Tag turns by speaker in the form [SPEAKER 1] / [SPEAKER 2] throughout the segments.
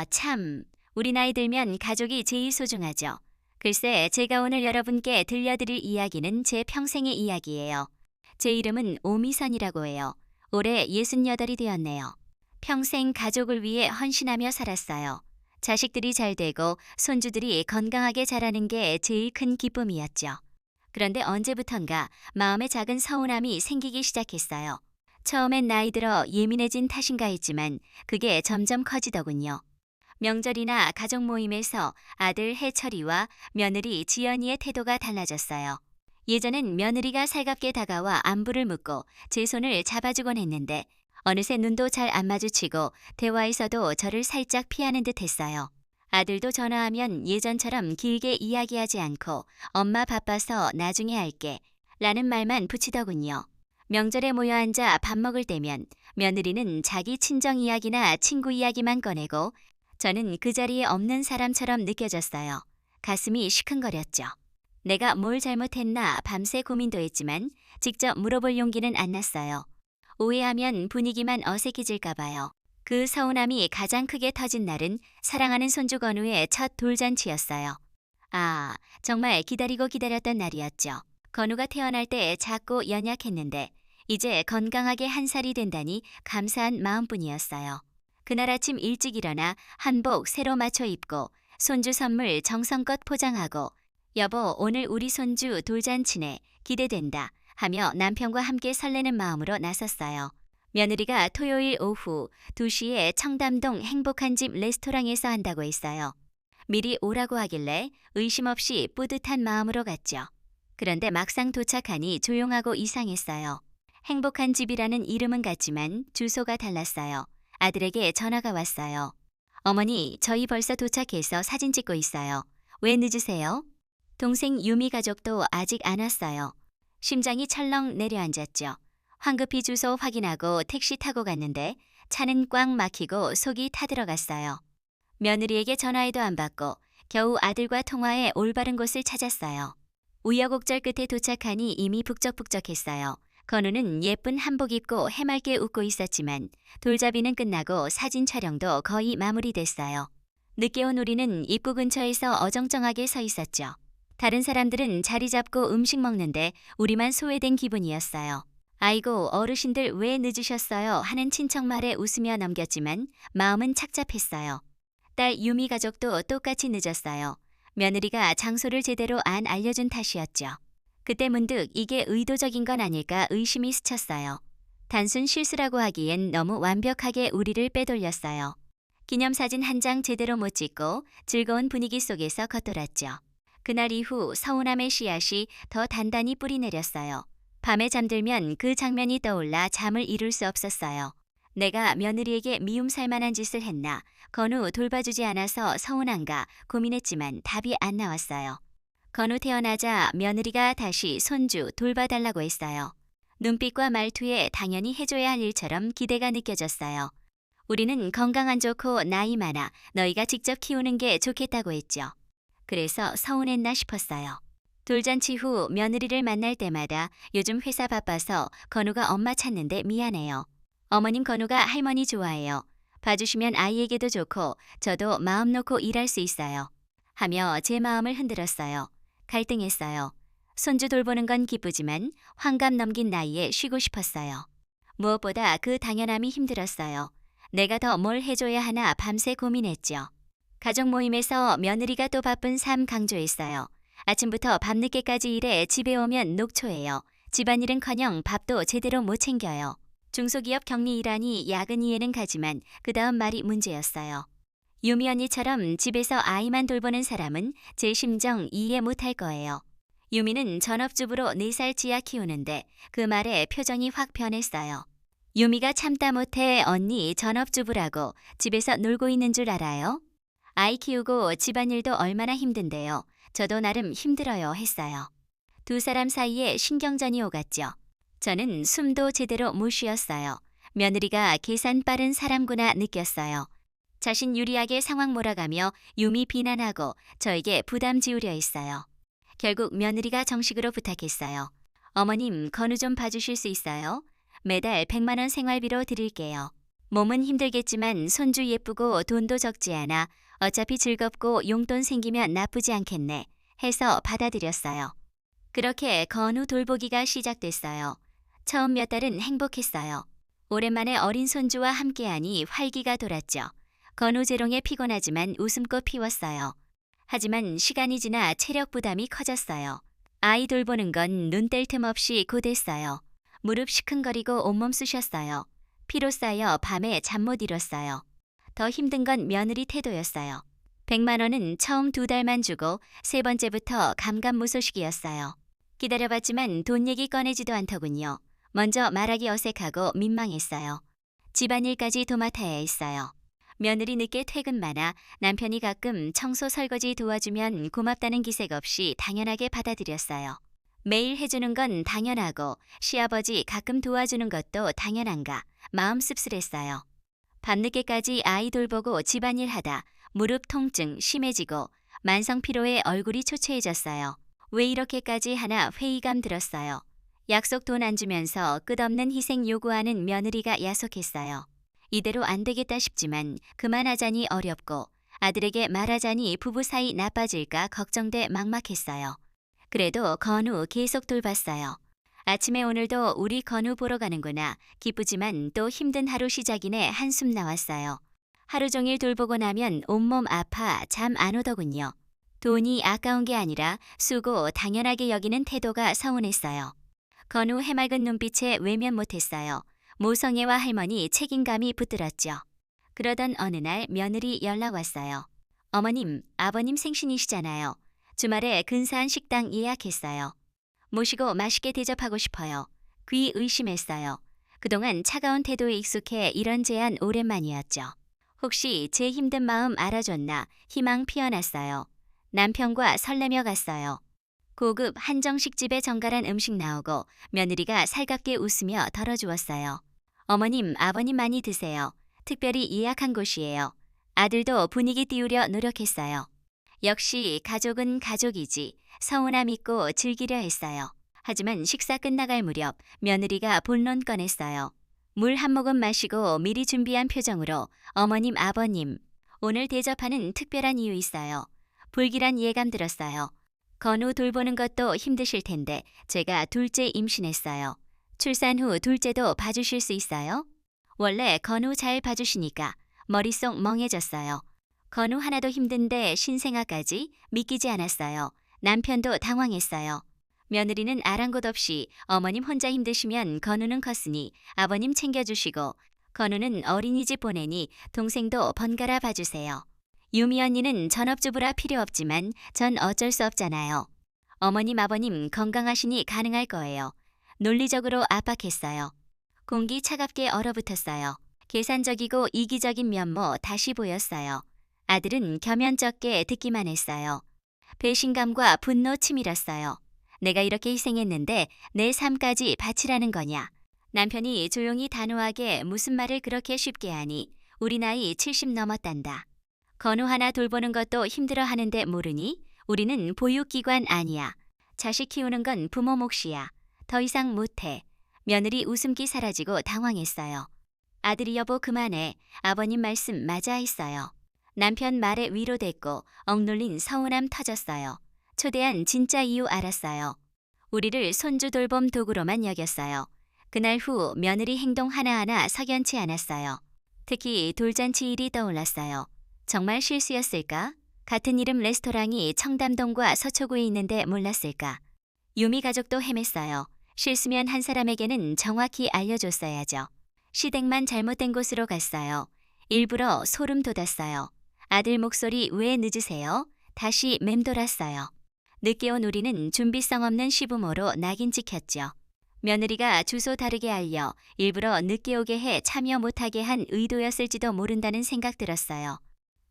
[SPEAKER 1] 참. 우리 나이 들면 가족이 제일 소중하죠. 글쎄, 제가 오늘 여러분께 들려드릴 이야기는 제 평생의 이야기예요. 제 이름은 오미선이라고 해요. 올해 68이 되었네요. 평생 가족을 위해 헌신하며 살았어요. 자식들이 잘 되고 손주들이 건강하게 자라는 게 제일 큰 기쁨이었죠. 그런데 언제부턴가 마음에 작은 서운함이 생기기 시작했어요. 처음엔 나이 들어 예민해진 탓인가 했지만 그게 점점 커지더군요. 명절이나 가족 모임에서 아들 해철이와 며느리 지연이의 태도가 달라졌어요. 예전엔 며느리가 살갑게 다가와 안부를 묻고 제 손을 잡아주곤 했는데 어느새 눈도 잘 안 마주치고 대화에서도 저를 살짝 피하는 듯 했어요. 아들도 전화하면 예전처럼 길게 이야기하지 않고 엄마 바빠서 나중에 할게 라는 말만 붙이더군요. 명절에 모여 앉아 밥 먹을 때면 며느리는 자기 친정 이야기나 친구 이야기만 꺼내고 저는 그 자리에 없는 사람처럼 느껴졌어요. 가슴이 시큰거렸죠. 내가 뭘 잘못했나 밤새 고민도 했지만 직접 물어볼 용기는 안 났어요. 오해하면 분위기만 어색해질까 봐요. 그 서운함이 가장 크게 터진 날은 사랑하는 손주 건우의 첫 돌잔치였어요. 아, 정말 기다리고 기다렸던 날이었죠. 건우가 태어날 때 작고 연약했는데 이제 건강하게 1살이 된다니 감사한 마음뿐이었어요. 그날 아침 일찍 일어나 한복 새로 맞춰 입고 손주 선물 정성껏 포장하고 여보, 오늘 우리 손주 돌잔치네. 기대된다. 하며 남편과 함께 설레는 마음으로 나섰어요. 며느리가 토요일 오후 2시에 청담동 행복한 집 레스토랑에서 한다고 했어요. 미리 오라고 하길래 의심 없이 뿌듯한 마음으로 갔죠. 그런데 막상 도착하니 조용하고 이상했어요. 행복한 집이라는 이름은 같지만 주소가 달랐어요. 아들에게 전화가 왔어요. 어머니, 저희 벌써 도착해서 사진 찍고 있어요. 왜 늦으세요? 동생 유미 가족도 아직 안 왔어요. 심장이 철렁 내려앉았죠. 황급히 주소 확인하고 택시 타고 갔는데 차는 꽉 막히고 속이 타들어갔어요. 며느리에게 전화해도 안 받고 겨우 아들과 통화해 올바른 곳을 찾았어요. 우여곡절 끝에 도착하니 이미 북적북적했어요. 건우는 예쁜 한복 입고 해맑게 웃고 있었지만 돌잡이는 끝나고 사진 촬영도 거의 마무리됐어요. 늦게 온 우리는 입구 근처에서 어정쩡하게 서 있었죠. 다른 사람들은 자리 잡고 음식 먹는데 우리만 소외된 기분이었어요. 아이고, 어르신들 왜 늦으셨어요? 하는 친척 말에 웃으며 넘겼지만 마음은 착잡했어요. 딸 유미 가족도 똑같이 늦었어요. 며느리가 장소를 제대로 안 알려준 탓이었죠. 그때 문득 이게 의도적인 건 아닐까 의심이 스쳤어요. 단순 실수라고 하기엔 너무 완벽하게 우리를 빼돌렸어요. 기념사진 한 장 제대로 못 찍고 즐거운 분위기 속에서 겉돌았죠. 그날 이후 서운함의 씨앗이 더 단단히 뿌리 내렸어요. 밤에 잠들면 그 장면이 떠올라 잠을 이룰 수 없었어요. 내가 며느리에게 미움 살 만한 짓을 했나, 건우 돌봐주지 않아서 서운한가 고민했지만 답이 안 나왔어요. 건우 태어나자 며느리가 다시 손주 돌봐달라고 했어요. 눈빛과 말투에 당연히 해줘야 할 일처럼 기대가 느껴졌어요. 우리는 건강 안 좋고 나이 많아 너희가 직접 키우는 게 좋겠다고 했죠. 그래서 서운했나 싶었어요. 돌잔치 후 며느리를 만날 때마다 요즘 회사 바빠서 건우가 엄마 찾는데 미안해요. 어머님 건우가 할머니 좋아해요. 봐주시면 아이에게도 좋고 저도 마음 놓고 일할 수 있어요. 하며 제 마음을 흔들었어요. 갈등했어요. 손주 돌보는 건 기쁘지만 환갑 넘긴 나이에 쉬고 싶었어요. 무엇보다 그 당연함이 힘들었어요. 내가 더 뭘 해줘야 하나 밤새 고민했죠. 가족 모임에서 며느리가 또 바쁜 삶 강조했어요. 아침부터 밤늦게까지 일해 집에 오면 녹초예요. 집안일은커녕 밥도 제대로 못 챙겨요. 중소기업 격리 일하니 야근 이해는 가지만 그 다음 말이 문제였어요. 유미 언니처럼 집에서 아이만 돌보는 사람은 제 심정 이해 못할 거예요. 유미는 전업주부로 4살 지아 키우는데 그 말에 표정이 확 변했어요. 유미가 참다 못해 언니 전업주부라고 집에서 놀고 있는 줄 알아요? 아이 키우고 집안일도 얼마나 힘든데요. 저도 나름 힘들어요 했어요. 두 사람 사이에 신경전이 오갔죠. 저는 숨도 제대로 못 쉬었어요. 며느리가 계산 빠른 사람구나 느꼈어요. 자신 유리하게 상황 몰아가며 유미 비난하고 저에게 부담 지우려 했어요. 결국 며느리가 정식으로 부탁했어요. 어머님, 건우 좀 봐주실 수 있어요? 매달 100만 원 생활비로 드릴게요. 몸은 힘들겠지만 손주 예쁘고 돈도 적지 않아 어차피 즐겁고 용돈 생기면 나쁘지 않겠네 해서 받아들였어요. 그렇게 건우 돌보기가 시작됐어요. 처음 몇 달은 행복했어요. 오랜만에 어린 손주와 함께하니 활기가 돌았죠. 건우 재롱에 피곤하지만 웃음꽃 피웠어요. 하지만 시간이 지나 체력 부담이 커졌어요. 아이 돌보는 건 눈 뗄 틈 없이 고됐어요. 무릎 시큰거리고 온몸 쑤셨어요. 피로 쌓여 밤에 잠 못 이뤘어요. 더 힘든 건 며느리 태도였어요. 100만 원은 처음 2달만 주고 세 번째부터 감감무소식이었어요. 기다려봤지만 돈 얘기 꺼내지도 않더군요. 먼저 말하기 어색하고 민망했어요. 집안일까지 도맡아야 했어요. 며느리 늦게 퇴근 많아 남편이 가끔 청소 설거지 도와주면 고맙다는 기색 없이 당연하게 받아들였어요. 매일 해주는 건 당연하고 시아버지 가끔 도와주는 것도 당연한가 마음 씁쓸했어요. 밤늦게까지 아이 돌보고 집안일 하다 무릎 통증 심해지고 만성 피로에 얼굴이 초췌해졌어요. 왜 이렇게까지 하나 회의감 들었어요. 약속 돈 안 주면서 끝없는 희생 요구하는 며느리가 야속했어요. 이대로 안 되겠다 싶지만 그만하자니 어렵고 아들에게 말하자니 부부 사이 나빠질까 걱정돼 막막했어요. 그래도 건우 계속 돌봤어요. 아침에 오늘도 우리 건우 보러 가는구나. 기쁘지만 또 힘든 하루 시작이네 한숨 나왔어요. 하루 종일 돌보고 나면 온몸 아파 잠 안 오더군요. 돈이 아까운 게 아니라 수고 당연하게 여기는 태도가 서운했어요. 건우 해맑은 눈빛에 외면 못했어요. 모성애와 할머니 책임감이 붙들었죠. 그러던 어느 날 며느리 연락 왔어요. 어머님, 아버님 생신이시잖아요. 주말에 근사한 식당 예약했어요. 모시고 맛있게 대접하고 싶어요. 귀 의심했어요. 그동안 차가운 태도에 익숙해 이런 제안 오랜만이었죠. 혹시 제 힘든 마음 알아줬나 희망 피어났어요. 남편과 설레며 갔어요. 고급 한정식집에 정갈한 음식 나오고 며느리가 살갑게 웃으며 덜어주었어요. 어머님, 아버님 많이 드세요. 특별히 예약한 곳이에요. 아들도 분위기 띄우려 노력했어요. 역시 가족은 가족이지 서운함 있고 즐기려 했어요. 하지만 식사 끝나갈 무렵 며느리가 본론 꺼냈어요. 물 한 모금 마시고 미리 준비한 표정으로 어머님, 아버님, 오늘 대접하는 특별한 이유 있어요. 불길한 예감 들었어요. 건우 돌보는 것도 힘드실 텐데 제가 둘째 임신했어요. 출산 후 둘째도 봐주실 수 있어요? 원래 건우 잘 봐주시니까 머릿속 멍해졌어요. 건우 하나도 힘든데 신생아까지 믿기지 않았어요. 남편도 당황했어요. 며느리는 아랑곳 없이 어머님 혼자 힘드시면 건우는 컸으니 아버님 챙겨주시고 건우는 어린이집 보내니 동생도 번갈아 봐주세요. 유미 언니는 전업주부라 필요 없지만 전 어쩔 수 없잖아요. 어머님 아버님 건강하시니 가능할 거예요. 논리적으로 압박했어요. 공기 차갑게 얼어붙었어요. 계산적이고 이기적인 면모 다시 보였어요. 아들은 겸연쩍게 듣기만 했어요. 배신감과 분노 치밀었어요. 내가 이렇게 희생했는데 내 삶까지 바치라는 거냐. 남편이 조용히 단호하게 무슨 말을 그렇게 쉽게 하니 우리 나이 70 넘었단다. 건우 하나 돌보는 것도 힘들어 하는데 모르니? 우리는 보육기관 아니야. 자식 키우는 건 부모 몫이야. 더 이상 못해. 며느리 웃음기 사라지고 당황했어요. 아들이 여보 그만해. 아버님 말씀 맞아 했어요. 남편 말에 위로됐고 억눌린 서운함 터졌어요. 초대한 진짜 이유 알았어요. 우리를 손주 돌봄 도구로만 여겼어요. 그날 후 며느리 행동 하나하나 석연치 않았어요. 특히 돌잔치 일이 떠올랐어요. 정말 실수였을까? 같은 이름 레스토랑이 청담동과 서초구에 있는데 몰랐을까? 유미 가족도 헤맸어요. 실수면 한 사람에게는 정확히 알려줬어야죠. 시댁만 잘못된 곳으로 갔어요. 일부러 소름 돋았어요. 아들 목소리 왜 늦으세요? 다시 맴돌았어요. 늦게 온 우리는 준비성 없는 시부모로 낙인 찍혔죠. 며느리가 주소 다르게 알려 일부러 늦게 오게 해 참여 못하게 한 의도였을지도 모른다는 생각 들었어요.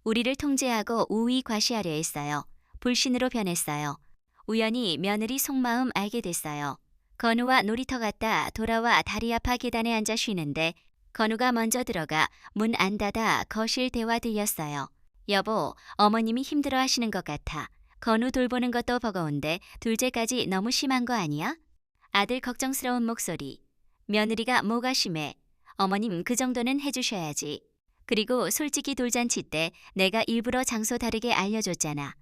[SPEAKER 1] 우리를 통제하고 우위 과시하려 했어요. 불신으로 변했어요. 우연히 며느리 속마음 알게 됐어요. 건우와 놀이터 갔다 돌아와 다리 아파 계단에 앉아 쉬는데 건우가 먼저 들어가 문 안 닫아 거실 대화 들렸어요. 여보, 어머님이 힘들어 하시는 것 같아. 건우 돌보는 것도 버거운데 둘째까지 너무 심한 거 아니야? 아들 걱정스러운 목소리. 며느리가 뭐가 심해? 어머님 그 정도는 해주셔야지. 그리고 솔직히 돌잔치 때 내가 일부러 장소 다르게 알려줬잖아.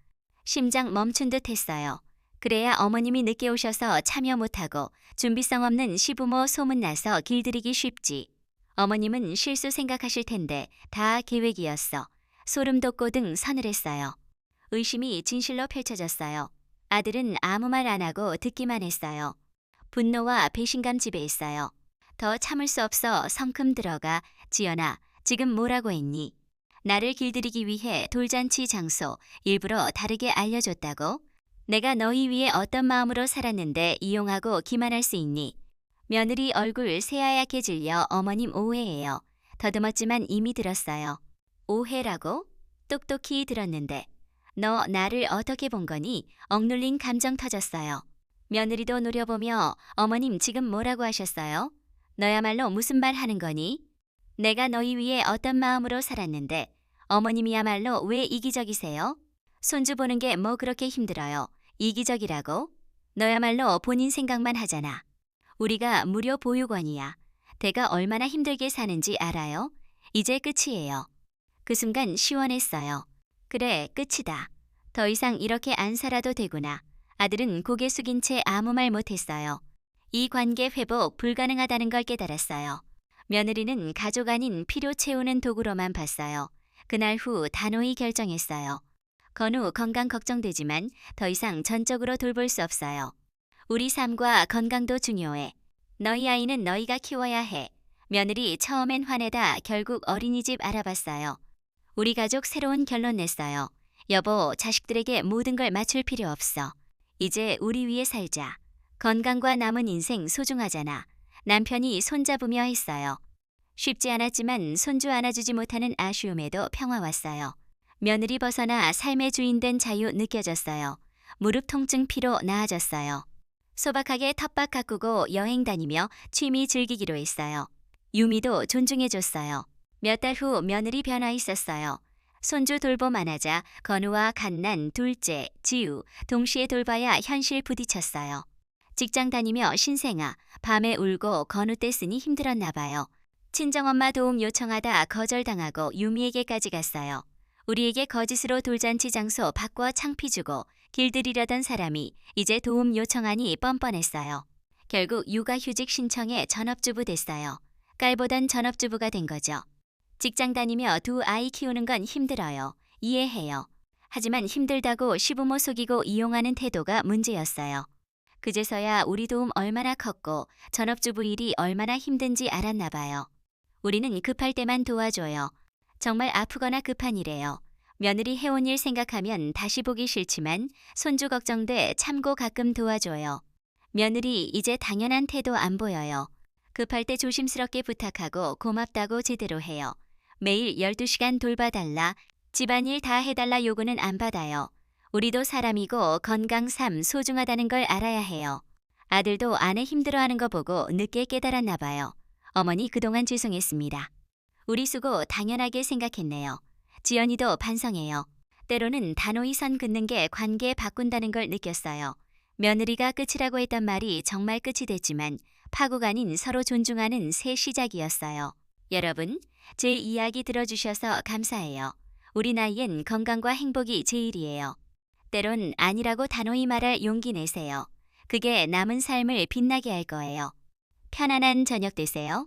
[SPEAKER 1] 심장 멈춘 듯 했어요. 그래야 어머님이 늦게 오셔서 참여 못하고 준비성 없는 시부모 소문나서 길들이기 쉽지. 어머님은 실수 생각하실 텐데 다 계획이었어. 소름 돋고 등 서늘했어요. 의심이 진실로 펼쳐졌어요. 아들은 아무 말 안 하고 듣기만 했어요. 분노와 배신감 지배했어요. 더 참을 수 없어 성큼 들어가 지연아, 지금 뭐라고 했니? 나를 길들이기 위해 돌잔치 장소 일부러 다르게 알려줬다고? 내가 너희 위해 어떤 마음으로 살았는데 이용하고 기만할 수 있니? 며느리 얼굴 새하얗게 질려 어머님 오해예요. 더듬었지만 이미 들었어요. 오해라고? 똑똑히 들었는데. 너 나를 어떻게 본 거니? 억눌린 감정 터졌어요. 며느리도 노려보며 어머님 지금 뭐라고 하셨어요? 너야말로 무슨 말 하는 거니? 내가 너희 위해 어떤 마음으로 살았는데 어머님이야말로 왜 이기적이세요? 손주 보는 게 뭐 그렇게 힘들어요? 이기적이라고? 너야말로 본인 생각만 하잖아. 우리가 무료 보육원이야. 대가 얼마나 힘들게 사는지 알아요? 이제 끝이에요. 그 순간 시원했어요. 그래, 끝이다. 더 이상 이렇게 안 살아도 되구나. 아들은 고개 숙인 채 아무 말 못했어요. 이 관계 회복 불가능하다는 걸 깨달았어요. 며느리는 가족 아닌 필요 채우는 도구로만 봤어요. 그날 후 단호히 결정했어요. 건우 건강 걱정되지만 더 이상 전적으로 돌볼 수 없어요. 우리 삶과 건강도 중요해. 너희 아이는 너희가 키워야 해. 며느리 처음엔 화내다 결국 어린이집 알아봤어요. 우리 가족 새로운 결론 냈어요. 여보, 자식들에게 모든 걸 맞출 필요 없어. 이제 우리 위해 살자. 건강과 남은 인생 소중하잖아. 남편이 손잡으며 했어요. 쉽지 않았지만 손주 안아주지 못하는 아쉬움에도 평화 왔어요. 며느리 벗어나 삶의 주인 된 자유 느껴졌어요. 무릎 통증 피로 나아졌어요. 소박하게 텃밭 가꾸고 여행 다니며 취미 즐기기로 했어요. 유미도 존중해줬어요. 몇 달 후 며느리 변화 있었어요. 손주 돌봄 안 하자 건우와 갓난 둘째, 지우 동시에 돌봐야 현실 부딪혔어요. 직장 다니며 신생아, 밤에 울고 건우 떼쓰니 힘들었나 봐요. 친정엄마 도움 요청하다 거절당하고 유미에게까지 갔어요. 우리에게 거짓으로 돌잔치 장소 바꿔 창피 주고 길들이려던 사람이 이제 도움 요청하니 뻔뻔했어요. 결국 육아휴직 신청해 전업주부 됐어요. 깔보던 전업주부가 된 거죠. 직장 다니며 두 아이 키우는 건 힘들어요. 이해해요. 하지만 힘들다고 시부모 속이고 이용하는 태도가 문제였어요. 그제서야 우리 도움 얼마나 컸고 전업주부 일이 얼마나 힘든지 알았나 봐요. 우리는 급할 때만 도와줘요. 정말 아프거나 급한 일이에요. 며느리 해온 일 생각하면 다시 보기 싫지만 손주 걱정돼 참고 가끔 도와줘요. 며느리 이제 당연한 태도 안 보여요. 급할 때 조심스럽게 부탁하고 고맙다고 제대로 해요. 매일 12시간 돌봐달라, 집안일 다 해달라 요구는 안 받아요. 우리도 사람이고 건강, 삶 소중하다는 걸 알아야 해요. 아들도 아내 힘들어하는 거 보고 늦게 깨달았나 봐요. 어머니 그동안 죄송했습니다. 우리 수고 당연하게 생각했네요. 지연이도 반성해요. 때로는 단호히 선 긋는 게 관계 바꾼다는 걸 느꼈어요. 며느리가 끝이라고 했던 말이 정말 끝이 됐지만 파국가 아닌 서로 존중하는 새 시작이었어요. 여러분, 제 이야기 들어주셔서 감사해요. 우리 나이엔 건강과 행복이 제일이에요. 때론 아니라고 단호히 말할 용기 내세요. 그게 남은 삶을 빛나게 할 거예요. 편안한 저녁 되세요.